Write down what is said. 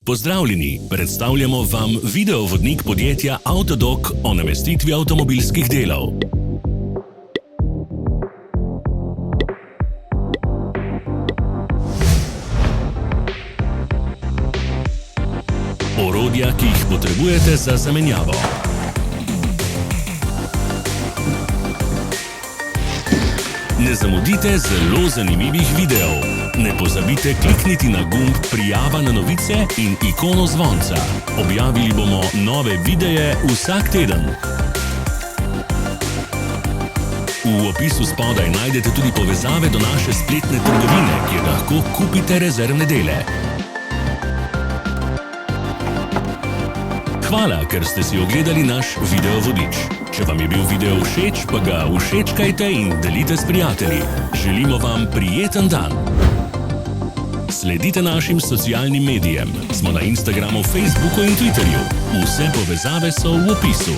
Pozdravljeni, predstavljamo vam videovodnik podjetja Avtodok o namestitvi avtomobilskih delov. Orodja, ki jih potrebujete za zamenjavo. Ne zamudite zelo zanimivih videov. Ne pozabite klikniti na gumb Prijava na novice in ikono zvonca. Objavili bomo nove videe vsak teden. V opisu spodaj najdete tudi povezave do naše spletne trgovine, kjer lahko kupite rezervne dele. Hvala, ker ste si ogledali naš videovodič. Če vam je bil video všeč, pa ga všečkajte in delite s prijatelji. Želimo vam prijeten dan. Sledite našim socialnim medijem. Smo na Instagramu, Facebooku in Twitterju. Vse povezave so v opisu.